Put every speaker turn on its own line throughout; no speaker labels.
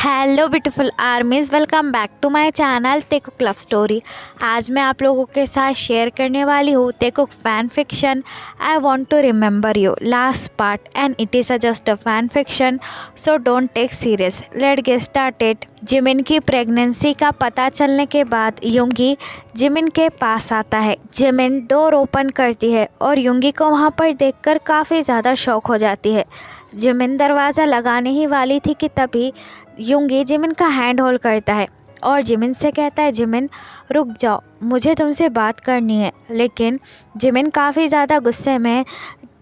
Hello beautiful armies, welcome back to my channel Taekook love story. आज मैं आप लोगों के साथ शेयर करने वाली हूँ Taekook fan fiction I want to remember you last part and it is just a fan fiction, so don't take serious. Let get started. Jimin की प्रेगनेंसी का पता चलने के बाद युंगी जिमिन के पास आता है। जिमिन डोर ओपन करती है और युंगी को वहाँ पर देखकर काफ़ी ज़्यादा शॉक हो जाती है। जिमिन दरवाज़ा लगाने ही वाली थी कि तभी युंगी जिमिन का हैंड होल्ड करता है और जिमिन से कहता है, जिमिन रुक जाओ, मुझे तुमसे बात करनी है। लेकिन जिमिन काफ़ी ज़्यादा गुस्से में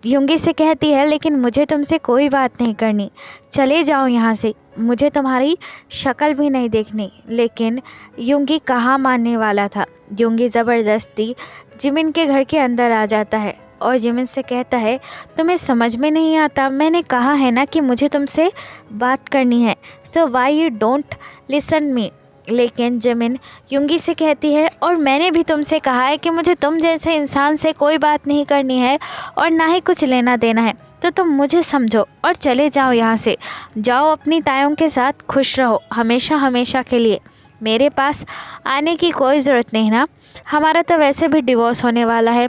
युंगी से कहती है, लेकिन मुझे तुमसे कोई बात नहीं करनी, चले जाओ यहाँ से, मुझे तुम्हारी शक्ल भी नहीं देखनी। लेकिन युंगी कहाँ मानने वाला था। युंगी ज़बरदस्ती जिमिन के घर के अंदर आ जाता है और जिमिन से कहता है, तुम्हें समझ में नहीं आता, मैंने कहा है ना कि मुझे तुमसे बात करनी है, so why you don't listen me. लेकिन जिमिन युंगी से कहती है, और मैंने भी तुमसे कहा है कि मुझे तुम जैसे इंसान से कोई बात नहीं करनी है और ना ही कुछ लेना देना है, तो तुम मुझे समझो और चले जाओ यहाँ से। जाओ, अपनी तायों के साथ खुश रहो हमेशा हमेशा के लिए। मेरे पास आने की कोई ज़रूरत नहीं ना, हमारा तो वैसे भी डिवोर्स होने वाला है।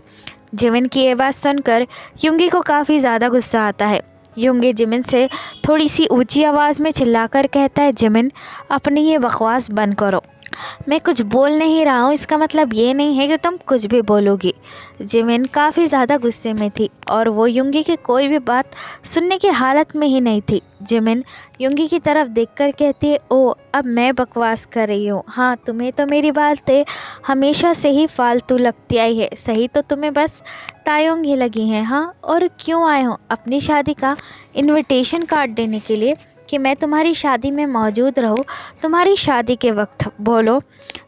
जिमिन की ये बात सुनकर युंगी को काफ़ी ज़्यादा गुस्सा आता है। युंगी जिमिन से थोड़ी सी ऊंची आवाज़ में चिल्लाकर कहता है, जिमिन अपनी ये बकवास बंद करो, मैं कुछ बोल नहीं रहा हूँ, इसका मतलब ये नहीं है कि तुम कुछ भी बोलोगी। जिमिन काफ़ी ज़्यादा गुस्से में थी और वो युंगी की कोई भी बात सुनने की हालत में ही नहीं थी। जिमिन युंगी की तरफ देखकर कहती है, ओ अब मैं बकवास कर रही हूँ। हाँ, तुम्हें तो मेरी बातें हमेशा से ही फालतू लगती आई है, सही तो तुम्हें बस तायोंग ही लगी हैं। हाँ, और क्यों आए हो? अपनी शादी का इनविटेशन कार्ड देने के लिए कि मैं तुम्हारी शादी में मौजूद रहूं, तुम्हारी शादी के वक्त। बोलो।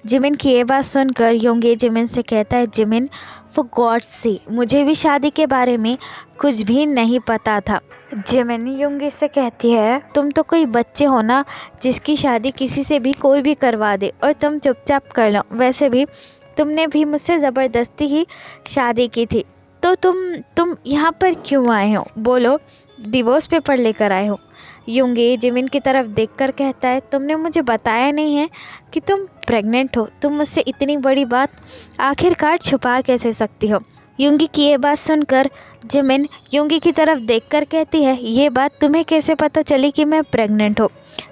जिमिन की ये बात सुनकर युंगी जिमिन से कहता है, जिमिन फॉर गॉड्स से मुझे भी शादी के बारे में कुछ भी नहीं पता था। जिमिन युंगी से कहती है, तुम तो कोई बच्चे हो ना जिसकी शादी किसी से भी कोई भी करवा दे और तुम चुपचाप कर लो। वैसे भी तुमने भी मुझसे ज़बरदस्ती ही शादी की थी, तो तुम यहाँ पर क्यों आए हो? बोलो, डिवोर्स पेपर लेकर आए हो? युंगी जिमिन की तरफ देखकर कहता है, तुमने मुझे बताया नहीं है कि तुम प्रेग्नेंट हो, तुम मुझसे इतनी बड़ी बात आखिरकार छुपा कैसे सकती हो? युंगी की ये बात सुनकर जिमिन युंगी की तरफ देखकर कहती है, ये बात तुम्हें कैसे पता चली कि मैं प्रेग्नेंट हूँ?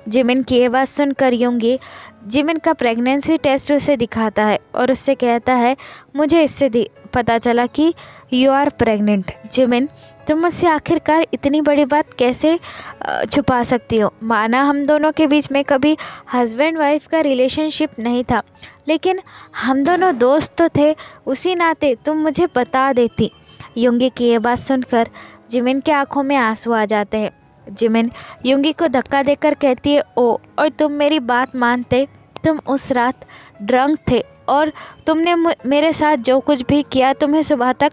जिमिन की ये बात सुनकर युंगी जिमिन का प्रेगनेंसी टेस्ट उसे दिखाता है और उससे कहता है, मुझे इससे पता चला कि यू आर प्रेग्नेंट। जिमिन, तुम मुझसे आखिरकार इतनी बड़ी बात कैसे छुपा सकती हो? माना हम दोनों के बीच में कभी हस्बैंड वाइफ का रिलेशनशिप नहीं था, लेकिन हम दोनों दोस्त तो थे, उसी नाते तुम मुझे बता देती। युंगी की ये बात सुनकर जिमिन के आंखों में आंसू आ जाते हैं। जिमिन युंगी को धक्का देकर कहती है, ओ, और तुम मेरी बात मानते? तुम उस रात ड्रंक थे और तुमने मेरे साथ जो कुछ भी किया तुम्हें सुबह तक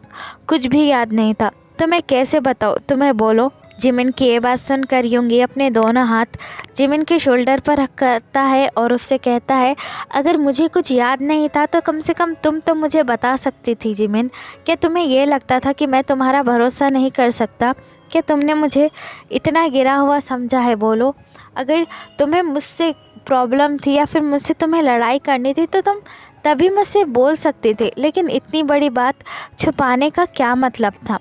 कुछ भी याद नहीं था, तो मैं कैसे बताऊँ तुम्हें? बोलो। जिमिन की ये बात सुनकर युंगी अपने दोनों हाथ जिमिन के शोल्डर पर रखता है और उससे कहता है, अगर मुझे कुछ याद नहीं था तो कम से कम तुम तो मुझे बता सकती थी। जिमिन, क्या तुम्हें ये लगता था कि मैं तुम्हारा भरोसा नहीं कर सकता? क्या तुमने मुझे इतना गिरा हुआ समझा है? बोलो, अगर तुम्हें मुझसे प्रॉब्लम थी या फिर मुझसे तुम्हें लड़ाई करनी थी तो तुम तभी मुझसे बोल सकते थे, लेकिन इतनी बड़ी बात छुपाने का क्या मतलब था?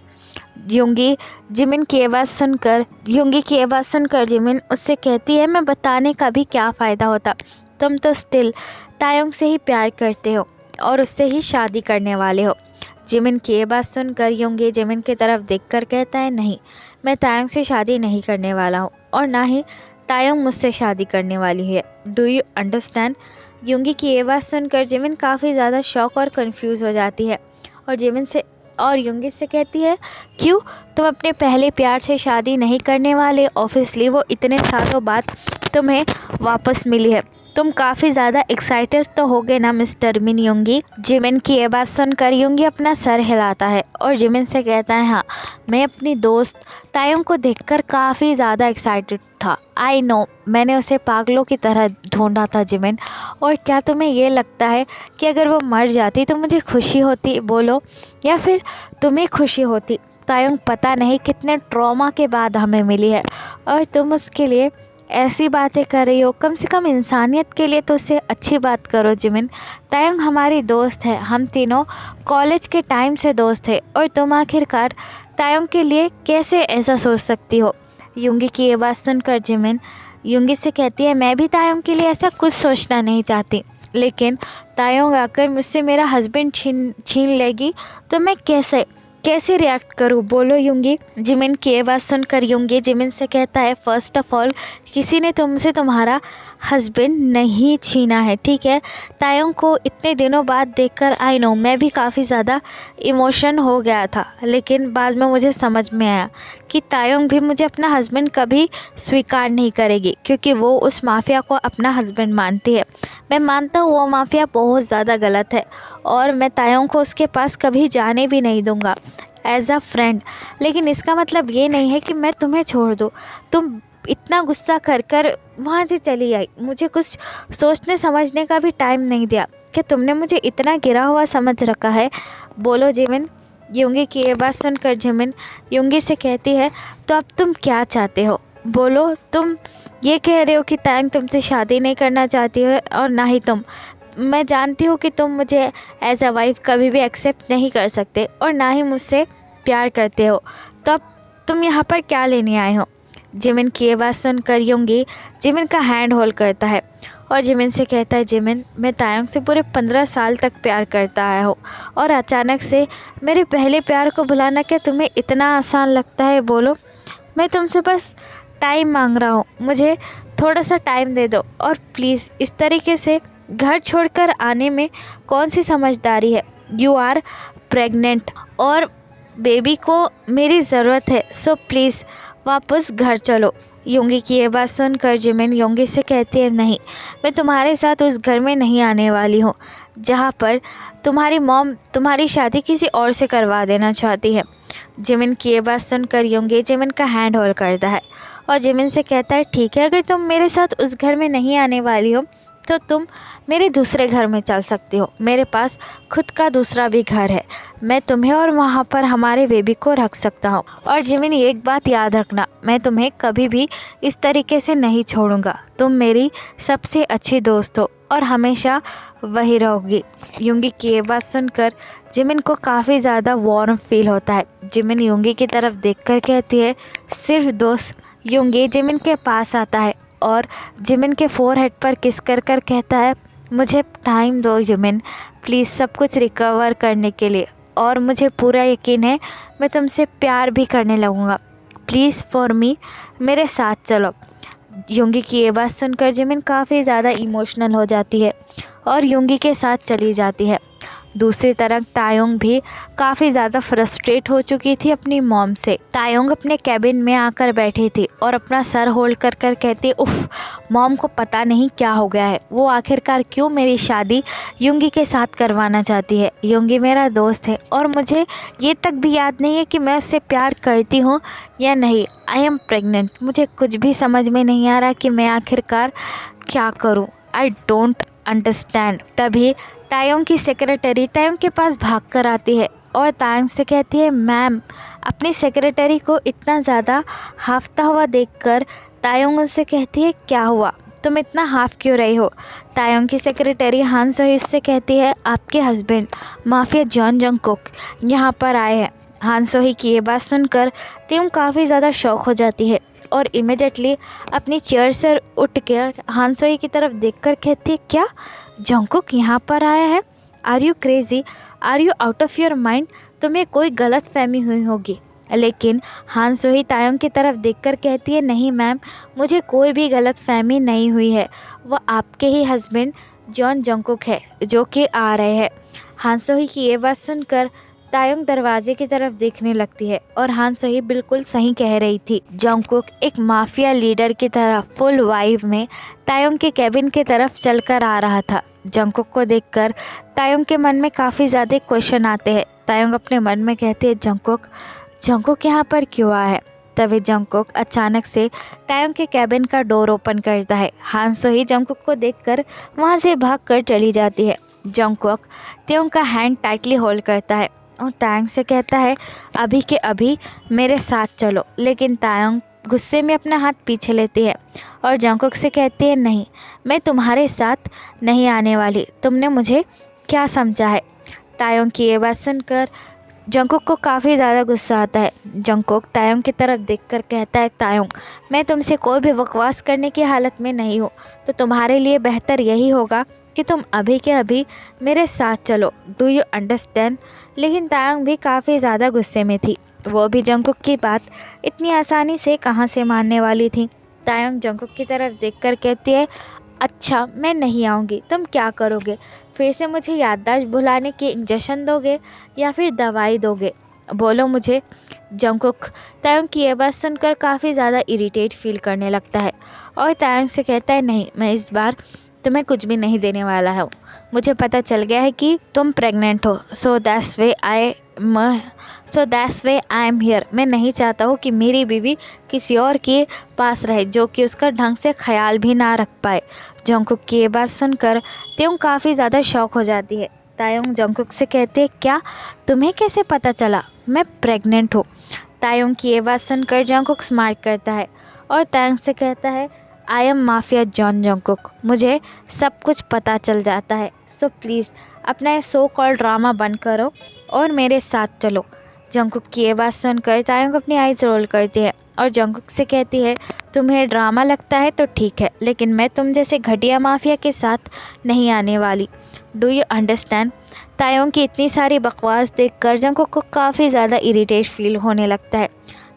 युंगी जिमिन की आवाज़ सुनकर जिमिन उससे कहती है, मैं बताने का भी क्या फ़ायदा होता, तुम तो स्टिल तायोंग से ही प्यार करते हो और उससे ही शादी करने वाले हो। जिमिन की ये बात सुनकर युंगी जिमिन की तरफ देखकर कहता है, नहीं, मैं तायोंग से शादी नहीं करने वाला हूँ और ना ही तायोंग मुझसे शादी करने वाली है। Do you understand? युंगी की ये बात सुनकर जिमिन काफ़ी ज़्यादा शॉक और कंफ्यूज हो जाती है और युंगी से कहती है, क्यों, तुम अपने पहले प्यार से शादी नहीं करने वाले? ऑब्वियसली वो इतने सालों बाद तुम्हें वापस मिली है, तुम काफ़ी ज़्यादा एक्साइटेड तो हो गए ना मिस्टर मिन युंगी? जिमिन की ये बात सुनकर युंगी अपना सर हिलाता है और जिमिन से कहता है, हाँ, मैं अपनी दोस्त तायोंग को देखकर काफ़ी ज़्यादा एक्साइटेड था। आई नो, मैंने उसे पागलों की तरह ढूंढा था जिमिन, और क्या तुम्हें ये लगता है कि अगर वो मर जाती तो मुझे खुशी होती? बोलो, या फिर तुम्हें खुशी होती? तायोंग पता नहीं कितने ट्रॉमा के बाद हमें मिली है और तुम उसके लिए ऐसी बातें कर रही हो, कम से कम इंसानियत के लिए तो उससे अच्छी बात करो जिमिन। तायंग हमारी दोस्त है, हम तीनों कॉलेज के टाइम से दोस्त है और तुम आखिरकार तायंग के लिए कैसे ऐसा सोच सकती हो। युंगी की ये बात सुनकर जिमिन युंगी से कहती है, मैं भी तायंग के लिए ऐसा कुछ सोचना नहीं चाहती, लेकिन तायंग आकर मुझसे मेरा हस्बैंड छीन लेगी तो मैं कैसे रिएक्ट करूँ, बोलो युंगी। जिमिन की ये बात सुनकर युंगी जिमिन से कहता है, फर्स्ट ऑफ ऑल किसी ने तुमसे तुम्हारा हस्बैंड नहीं छीना है, ठीक है। तायंग को इतने दिनों बाद देखकर आई नो मैं भी काफ़ी ज़्यादा इमोशन हो गया था, लेकिन बाद में मुझे समझ में आया कि तायंग भी मुझे अपना हस्बैंड कभी स्वीकार नहीं करेगी, क्योंकि वो उस माफिया को अपना हस्बैंड मानती है। मैं मानता हूँ वो माफिया बहुत ज़्यादा गलत है और मैं तायंग को उसके पास कभी जाने भी नहीं दूँगा एज़ अ फ्रेंड, लेकिन इसका मतलब ये नहीं है कि मैं तुम्हें छोड़ दूँ। तुम इतना गुस्सा कर कर वहाँ से चली आई, मुझे कुछ सोचने समझने का भी टाइम नहीं दिया कि तुमने मुझे इतना गिरा हुआ समझ रखा है, बोलो जिमिन। युंगी की ये बात सुनकर जिमिन युंगी से कहती है, तो अब तुम क्या चाहते हो, बोलो। तुम ये कह रहे हो कि तायंग तुमसे शादी नहीं करना चाहती है और ना ही तुम, मैं जानती हूँ कि तुम मुझे एज अ वाइफ कभी भी एक्सेप्ट नहीं कर सकते और ना ही मुझसे प्यार करते हो, तो अब तुम यहाँ पर क्या लेने आए हो। जिमिन की ये बात सुनकर युंगी जिमिन का हैंड होल्ड करता है और जिमिन से कहता है, जिमिन मैं तायंग से पूरे 15 साल तक प्यार करता आया हूँ और अचानक से मेरे पहले प्यार को भुलाना क्या तुम्हें इतना आसान लगता है, बोलो। मैं तुमसे बस टाइम मांग रहा हूँ, मुझे थोड़ा सा टाइम दे दो और प्लीज़ इस तरीके से घर छोड़कर आने में कौन सी समझदारी है। यू आर प्रेग्नेंट और बेबी को मेरी ज़रूरत है, सो प्लीज़ वापस घर चलो। युंगी की ये बात सुनकर जिमिन युंगी से कहती है, नहीं, मैं तुम्हारे साथ उस घर में नहीं आने वाली हूँ जहाँ पर तुम्हारी मॉम तुम्हारी शादी किसी और से करवा देना चाहती है। जिमिन की ये बात सुनकर युंगी जिमिन का हैंड होल्ड करता है और जिमिन से कहता है, ठीक है, अगर तुम मेरे साथ उस घर में नहीं आने वाली हो तो तुम मेरे दूसरे घर में चल सकती हो, मेरे पास खुद का दूसरा भी घर है, मैं तुम्हें और वहाँ पर हमारे बेबी को रख सकता हूँ। और जिमिन एक बात याद रखना, मैं तुम्हें कभी भी इस तरीके से नहीं छोड़ूंगा, तुम मेरी सबसे अच्छी दोस्त हो और हमेशा वही रहोगी। युंगी की ये बात सुनकर जिमिन को काफ़ी ज़्यादा वार्म फील होता है। जिमिन युंगी की तरफ देखकर कहती है, सिर्फ दोस्त। युंगी जिमिन के पास आता है और जिमिन के फोरहेड पर किस कर कर कहता है, मुझे टाइम दो जिमिन, प्लीज़ सब कुछ रिकवर करने के लिए, और मुझे पूरा यकीन है मैं तुमसे प्यार भी करने लगूँगा, प्लीज़ फॉर मी, मेरे साथ चलो। युंगी की ये बात सुनकर जिमिन काफ़ी ज़्यादा इमोशनल हो जाती है और युंगी के साथ चली जाती है। दूसरी तरफ तायोंग भी काफ़ी ज़्यादा फ्रस्ट्रेट हो चुकी थी अपनी मॉम से। तायोंग अपने कैबिन में आकर बैठी थी और अपना सर होल्ड कर कर कहती, उफ, मॉम को पता नहीं क्या हो गया है, वो आखिरकार क्यों मेरी शादी युंगी के साथ करवाना चाहती है। युंगी मेरा दोस्त है और मुझे ये तक भी याद नहीं है कि मैं उससे प्यार करती हूँ या नहीं। आई एम प्रेग्नेंट, मुझे कुछ भी समझ में नहीं आ रहा कि मैं आखिरकार क्या करूँ। I don't understand. तभी तायोंग की सेक्रेटरी तायोंग के पास भाग कर आती है और तायोंग से कहती है, मैम। अपनी सेक्रेटरी को इतना ज़्यादा हाफता हुआ देखकर तायोंग उनसे कहती है, क्या हुआ, तुम इतना हाफ क्यों रही हो। तायोंग की सेक्रेटरी हान सोही से कहती है, आपके हस्बैंड माफिया जॉन जंगकुक यहाँ पर आए हैं। हान सोही की ये बात सुनकर तायोंग काफ़ी ज़्यादा शॉक हो जाती है और इमिडिएटली अपनी चेयर से उठकर हान सोही की तरफ देखकर कहती है, क्या जंगकुक यहाँ पर आया है, are you crazy, are you out of your mind, तुम्हें कोई गलत फहमी हुई होगी। लेकिन हान सोही तायोंग की तरफ देखकर कहती है, नहीं मैम, मुझे कोई भी गलत फहमी नहीं हुई है, वह आपके ही हस्बैंड जॉन जंगकुक है जो कि आ रहे हैं। हान सोही की ये बात सुनकर तायोंग दरवाजे की तरफ देखने लगती है और हान सोही बिल्कुल सही कह रही थी। जंगकुक एक माफिया लीडर की तरह फुल वाइब में तायोंग के कैबिन की तरफ चलकर आ रहा था। जंगकुक को देखकर तायोंग के मन में काफ़ी ज़्यादा क्वेश्चन आते हैं। तायोंग अपने मन में कहती है, जंगकुक यहाँ पर क्यों आया है। तभी जंगकुक अचानक से तायोंग के कैबिन का डोर ओपन करता है। हान सोही जंगकुक को देखकर वहाँ से भागकर चली जाती है। जंगकुक तायोंग का हैंड टाइटली होल्ड करता है और तायोंग से कहता है, अभी के अभी मेरे साथ चलो। लेकिन तायोंग गुस्से में अपना हाथ पीछे लेती है और जंगकुक से कहती है, नहीं, मैं तुम्हारे साथ नहीं आने वाली, तुमने मुझे क्या समझा है। तायोंग की ये बात सुनकर जंगकुक को काफ़ी ज़्यादा गुस्सा आता है। जंगकुक तायोंग की तरफ देखकर कहता है, तायोंग, मैं तुमसे कोई भी बकवास करने की हालत में नहीं हूँ, तो तुम्हारे लिए बेहतर यही होगा कि तुम अभी के अभी मेरे साथ चलो। Do you understand. लेकिन तायोंग भी काफ़ी ज़्यादा गुस्से में थी। वो भी जंगकुक की बात इतनी आसानी से कहाँ से मानने वाली थी। तायोंग जंगकुक की तरफ देखकर कहती है, अच्छा, मैं नहीं आऊँगी, तुम क्या करोगे? फिर से मुझे याददाश्त भुलाने के इंजेक्शन दोगे या फिर दवाई दोगे? बोलो मुझे। जंगकुक तायोंग की यह बात सुनकर काफ़ी ज़्यादा इरिटेट फील करने लगता है और तायोंग से कहता है, नहीं, मैं इस बार तुम्हें कुछ भी नहीं देने वाला हूँ। मुझे पता चल गया है कि तुम प्रेग्नेंट हो, so that's way I am here. मैं नहीं चाहता हूँ कि मेरी बीवी किसी और के पास रहे जो कि उसका ढंग से ख्याल भी ना रख पाए। जंगकुक की ये बात सुनकर तायोंग काफ़ी ज़्यादा शॉक हो जाती है। तायोंग जंगकुक से कहते हैं, क्या तुम्हें कैसे पता चला मैं प्रेग्नेंट हूँ? तायोंग की ये बात सुनकर जंगकुक स्माइल करता है और तायोंग से कहता है, I am mafia John Jungkook, मुझे सब कुछ पता चल जाता है। सो प्लीज़ अपना ये सो कॉल्ड ड्रामा बंद करो और मेरे साथ चलो। जंगकुक की ये बात सुनकर तायोंग अपनी आइज़ रोल करती है और जंगकुक से कहती है, तुम्हें ड्रामा लगता है तो ठीक है, लेकिन मैं तुम जैसे घटिया माफिया के साथ नहीं आने वाली। Do you understand. तायोंग की इतनी सारी बकवास देखकर जंगकुक को काफ़ी ज़्यादा इरिटेट फील होने लगता है।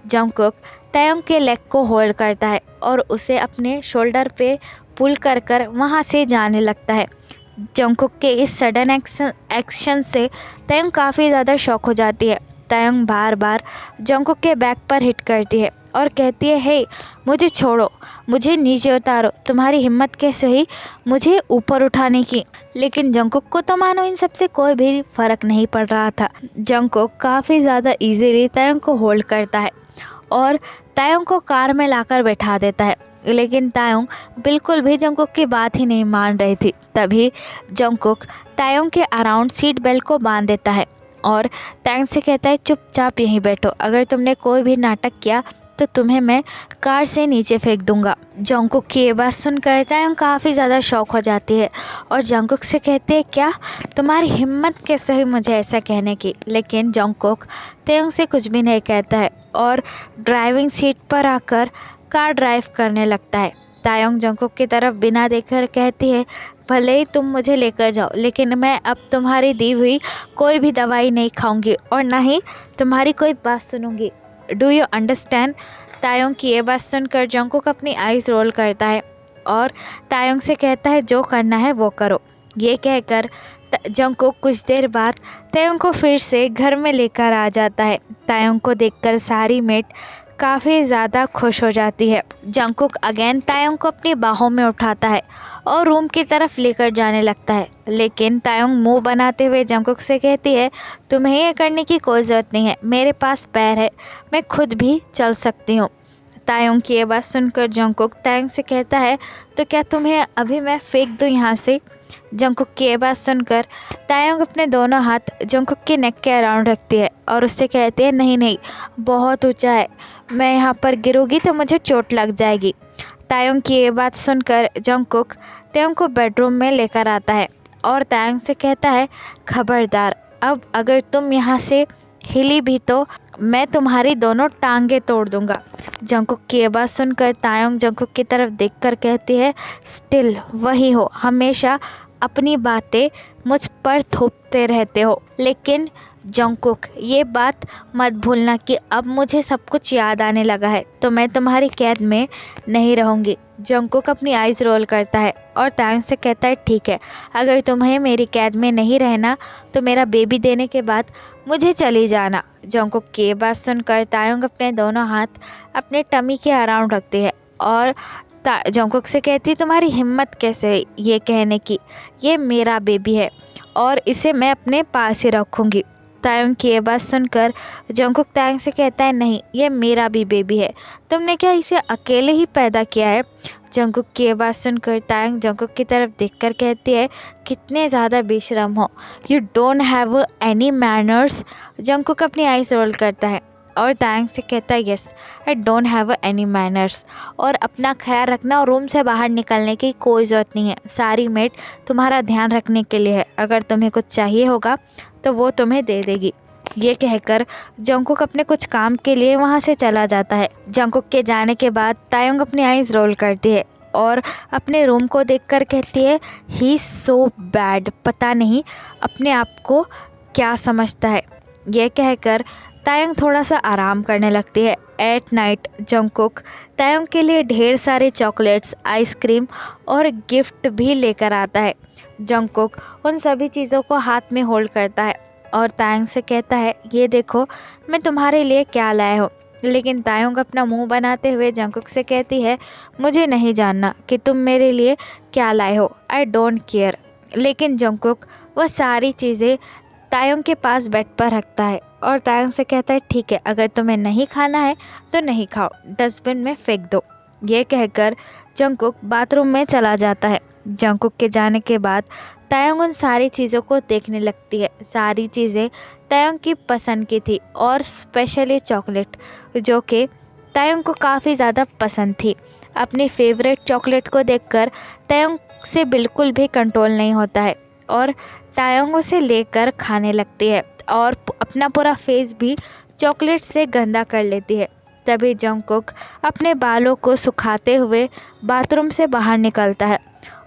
जंगकुक तायोंग के लेग को होल्ड करता है और उसे अपने शोल्डर पे पुल कर कर वहाँ से जाने लगता है। जंगकुक के इस सडन एक्शन से तायोंग काफ़ी ज़्यादा शॉक हो जाती है। तायोंग बार बार जंगकुक के बैक पर हिट करती है और कहती है, हे, मुझे छोड़ो, मुझे नीचे उतारो, तुम्हारी हिम्मत कैसे हुई मुझे ऊपर उठाने की। लेकिन जंगकुक को तो मानो इन सब से कोई भी फ़र्क नहीं पड़ रहा था। जंगकुक काफ़ी ज़्यादा इजीली तायोंग को होल्ड करता है और तायोंग को कार में लाकर बैठा देता है। लेकिन तायोंग बिल्कुल भी जंगकुक की बात ही नहीं मान रही थी। तभी जंगकुक तायोंग के अराउंड सीट बेल्ट को बांध देता है और तायोंग से कहता है, चुपचाप यहीं बैठो, अगर तुमने कोई भी नाटक किया तो तुम्हें मैं कार से नीचे फेंक दूंगा। जंगकुक की ये बात सुनकर तायोंग काफ़ी ज़्यादा शॉक हो जाती है और जंगकुक से कहते हैं, क्या तुम्हारी हिम्मत कैसे हुई मुझे ऐसा कहने की। लेकिन जंगकुक तायोंग से कुछ भी नहीं कहता है और ड्राइविंग सीट पर आकर कार ड्राइव करने लगता है। तायोंग जंगकुक की तरफ बिना देखकर कहती है, भले ही तुम मुझे लेकर जाओ, लेकिन मैं अब तुम्हारी दी हुई कोई भी दवाई नहीं खाऊंगी और ना ही तुम्हारी कोई बात सुनूंगी। Do you understand. तायोंग की ये बात सुनकर जंगकुक अपनी आइज़ रोल करता है और तायोंग से कहता है, जो करना है वो करो। ये कहकर जंगकुक कुछ देर बाद तायोंग को फिर से घर में लेकर आ जाता है। तायोंग को देखकर सारी मेट काफ़ी ज़्यादा खुश हो जाती है। जंगकुक अगेन तायोंग को अपनी बाहों में उठाता है और रूम की तरफ लेकर जाने लगता है। लेकिन तायोंग मुंह बनाते हुए जंगकुक से कहती है, तुम्हें ये करने की कोई ज़रूरत नहीं है, मेरे पास पैर है, मैं खुद भी चल सकती हूँ। तायोंग की ये बात सुनकर जंगकुक तायोंग से कहता है, तो क्या तुम्हें अभी मैं फेंक दूँ यहाँ से। जंगकुक की ये बात सुनकर तायोंग अपने दोनों हाथ जंगकुक के नेक के अराउंड रखती है और उससे कहती है, नहीं नहीं, बहुत ऊंचा है, मैं यहाँ पर गिरूँगी तो मुझे चोट लग जाएगी। तायोंग की ये बात सुनकर जंगकुक तायोंग को बेडरूम में लेकर आता है और तायोंग से कहता है, खबरदार, अब अगर तुम यहाँ से हिली भी तो मैं तुम्हारी दोनों टांगे तोड़ दूंगा। जंगकुक की ये बात सुनकर तायोंग जंगकुक की तरफ देखकर कहती है, स्टिल वही हो, हमेशा अपनी बातें मुझ पर थोपते रहते हो। लेकिन जंगकुक, ये बात मत भूलना कि अब मुझे सब कुछ याद आने लगा है, तो मैं तुम्हारी कैद में नहीं रहूँगी। जंगकुक अपनी आइज़ रोल करता है और तायोंग से कहता है, ठीक है, अगर तुम्हें मेरी कैद में नहीं रहना तो मेरा बेबी देने के बाद मुझे चली जाना। जंगकुक की ये बात सुनकर तायोंग अपने दोनों हाथ अपने टमी के अराउंड रखती है और जंगकुक से कहती है, तुम्हारी हिम्मत कैसे है ये कहने की, ये मेरा बेबी है और इसे मैं अपने पास ही रखूँगी। तायोंग की ये बात सुनकर जंगकुक तायोंग से कहता है, नहीं, ये मेरा भी बेबी है, तुमने क्या इसे अकेले ही पैदा किया है। जंगकुक की ये बात सुनकर तायोंग जंगकुक की तरफ देखकर कहती है, कितने ज़्यादा बेशरम हो, you don't have any manners. Jungkook अपनी आइज़ रोल करता है और तायंग से कहता है yes I don't have any manners, और अपना ख्याल रखना और रूम से बाहर निकलने की कोई ज़रूरत नहीं है, सारी मेड तुम्हारा ध्यान रखने के लिए है, अगर तुम्हें कुछ चाहिए होगा तो वो तुम्हें दे देगी। ये कहकर जंगकुक अपने कुछ काम के लिए वहाँ से चला जाता है। जंगकुक के जाने के बाद तायंग अपनी आईज रोल करती है और अपने रूम को देखकर कहती है ही सो बैड, पता नहीं अपने आप को क्या समझता है। यह कहकर तायंग थोड़ा सा आराम करने लगती है। एट नाइट जंगकुक तायंग के लिए ढेर सारे चॉकलेट्स, आइसक्रीम और गिफ्ट भी लेकर आता है। जंगकुक उन सभी चीज़ों को हाथ में होल्ड करता है और तायंग से कहता है ये देखो मैं तुम्हारे लिए क्या लाया हूँ। लेकिन तायंग अपना मुंह बनाते हुए जंगकुक से कहती है मुझे नहीं जानना कि तुम मेरे लिए क्या लाए हो, आई डोंट केयर। लेकिन जंगकुक वह सारी चीज़ें तायंग के पास बेड पर रखता है और तायंग से कहता है ठीक है, अगर तुम्हें नहीं खाना है तो नहीं खाओ, डस्टबिन में फेंक दो। ये कहकर जंगकुक बाथरूम में चला जाता है। जंगकुक के जाने के बाद तायंग उन सारी चीज़ों को देखने लगती है। सारी चीज़ें तायंग की पसंद की थी और स्पेशली चॉकलेट जो कि तायंग को काफ़ी ज़्यादा पसंद थी। अपनी फेवरेट चॉकलेट को देखकर तायंग से बिल्कुल भी कंट्रोल नहीं होता है और तायंग उसे लेकर खाने लगती है और अपना पूरा फेस भी चॉकलेट से गंदा कर लेती है। तभी जंगकुक अपने बालों को सुखाते हुए बाथरूम से बाहर निकलता है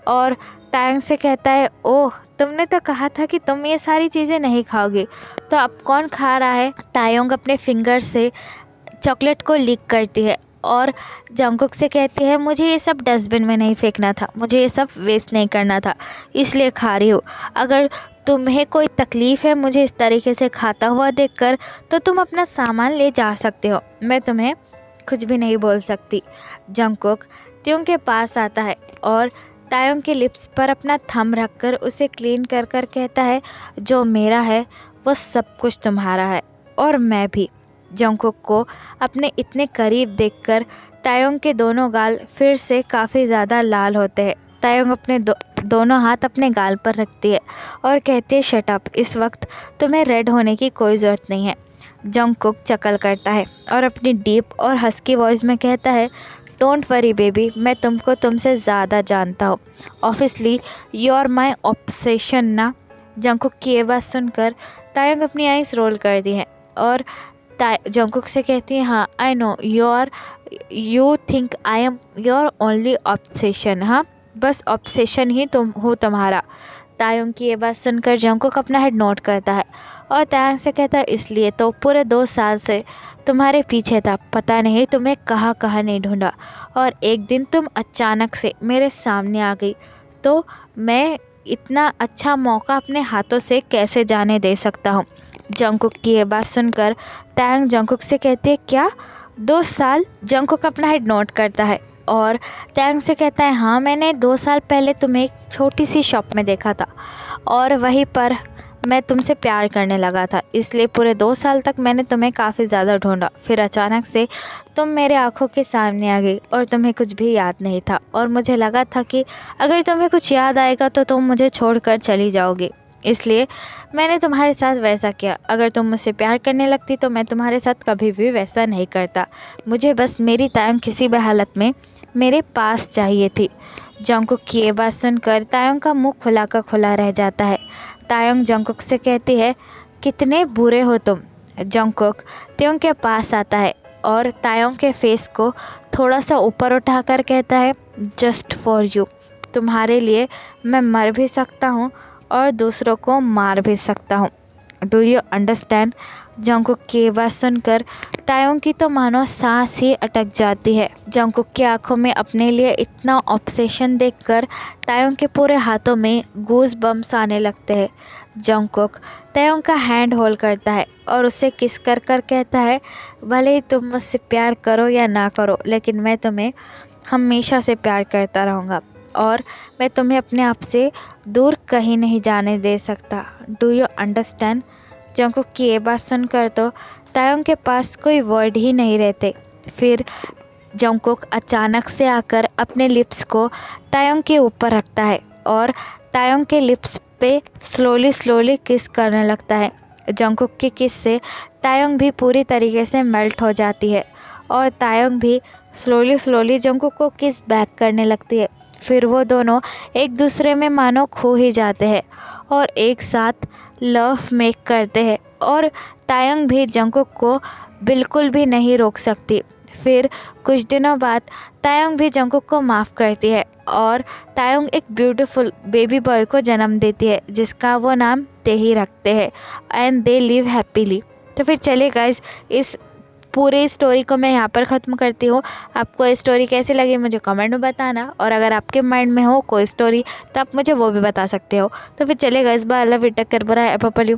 और तायंग से कहता है ओह तुमने तो कहा था कि तुम ये सारी चीज़ें नहीं खाओगी, तो अब कौन खा रहा है। तायंग अपने फिंगर से चॉकलेट को लीक करती है और जंगकुक से कहती है मुझे ये सब डस्टबिन में नहीं फेंकना था, मुझे ये सब वेस्ट नहीं करना था, इसलिए खा रही हूँ। अगर तुम्हें कोई तकलीफ़ है मुझे इस तरीके से खाता हुआ देखकर तो तुम अपना सामान ले जा सकते हो, मैं तुम्हें कुछ भी नहीं बोल सकती। जंगकुक तायंग के पास आता है और तायंग के लिप्स पर अपना थंब रखकर उसे क्लीन कर कर कहता है जो मेरा है वो सब कुछ तुम्हारा है और मैं भी। जंगकुक को अपने इतने करीब देखकर तायंग के दोनों गाल फिर से काफ़ी ज़्यादा लाल होते हैं। तायंग अपने दोनों हाथ अपने गाल पर रखती है और कहती है शट अप, इस वक्त तुम्हें रेड होने की कोई ज़रूरत नहीं है। जंगकुक चकल करता है और अपनी डीप और हस्की वॉइस में कहता है डोंट वरी बेबी, मैं तुमको तुमसे ज़्यादा जानता हूँ, obviously you are my obsession ना। जंगकुक की ये बात सुनकर तायंग अपनी आईज रोल करती है और जंगकुक से कहती है हाँ I know you think I am your only obsession, हाँ बस ऑब्सेशन ही तुम हो तुम्हारा। तायंग की ये बात सुनकर जंगकुक अपना हेड नोट करता है और तायंग से कहता है इसलिए तो पूरे 2 साल से तुम्हारे पीछे था, पता नहीं तुम्हें कहाँ कहाँ नहीं ढूंढा और एक दिन तुम अचानक से मेरे सामने आ गई, तो मैं इतना अच्छा मौका अपने हाथों से कैसे जाने दे सकता हूँ। जंगकुक की ये बात सुनकर तायंग जंगकुक से कहती है क्या 2 साल। जंगकुक अपना हेड नोट करता है और तायंग से कहता है हाँ मैंने 2 साल पहले तुम्हें एक छोटी सी शॉप में देखा था और वहीं पर मैं तुमसे प्यार करने लगा था, इसलिए पूरे 2 साल तक मैंने तुम्हें काफ़ी ज़्यादा ढूंढा, फिर अचानक से तुम मेरे आँखों के सामने आ गई और तुम्हें कुछ भी याद नहीं था और मुझे लगा था कि अगर तुम्हें कुछ याद आएगा तो तुम मुझे छोड़कर चली जाओगी, इसलिए मैंने तुम्हारे साथ वैसा किया। अगर तुम मुझसे प्यार करने लगती तो मैं तुम्हारे साथ कभी भी वैसा नहीं करता, मुझे बस मेरी तायंग किसी भी हालत में मेरे पास चाहिए थी। जंगकुक की ये बात सुनकर तायंग का मुंह खुला का खुला रह जाता है। तायंग जंगकुक से कहती है कितने बुरे हो तुम। जंगकुक तायंग के पास आता है और तायंग के फेस को थोड़ा सा ऊपर उठाकर कहता है जस्ट फॉर यू, तुम्हारे लिए मैं मर भी सकता हूँ और दूसरों को मार भी सकता हूँ, डू यू अंडरस्टैंड। जंगकुक की बात सुनकर तायंग की तो मानो सांस ही अटक जाती है। जंगकुक की आंखों में अपने लिए इतना ऑब्सेशन देखकर तायंग के पूरे हाथों में गूज बम्स आने लगते हैं। जंगकुक तायंग का हैंड होल्ड करता है और उसे किस कर कर कहता है भले ही तुम मुझसे प्यार करो या ना करो, लेकिन मैं तुम्हें हमेशा से प्यार करता रहूँगा और मैं तुम्हें अपने आप से दूर कहीं नहीं जाने दे सकता, डू यू अंडरस्टैंड। जंगकुक की ये बात सुनकर तो तायंग के पास कोई वर्ड ही नहीं रहते। फिर जंगकुक अचानक से आकर अपने लिप्स को तायंग के ऊपर रखता है और तायंग के लिप्स पे स्लोली किस करने लगता है। जंगकुक की किस से तायोंग भी पूरी तरीके से मेल्ट हो जाती है और तायोंग भी स्लोली जंगकुक को किस बैक करने लगती है। फिर वो दोनों एक दूसरे में मानो खो ही जाते हैं और एक साथ लव मेक करते हैं और तायोंग भी जंगकुक को बिल्कुल भी नहीं रोक सकती। फिर कुछ दिनों बाद तायोंग भी जंगकुक को माफ़ करती है और तायोंग एक ब्यूटीफुल बेबी बॉय को जन्म देती है जिसका वो नाम तेही रखते हैं एंड दे लिव हैप्पीली। तो फिर चलिए गाइस, इस पूरी स्टोरी को मैं यहाँ पर ख़त्म करती हूँ। आपको ये स्टोरी कैसी लगी मुझे कमेंट में बताना, और अगर आपके माइंड में हो कोई स्टोरी तो आप मुझे वो भी बता सकते हो। तो फिर चलिए guys, bye, love you, take care, bye, apple you.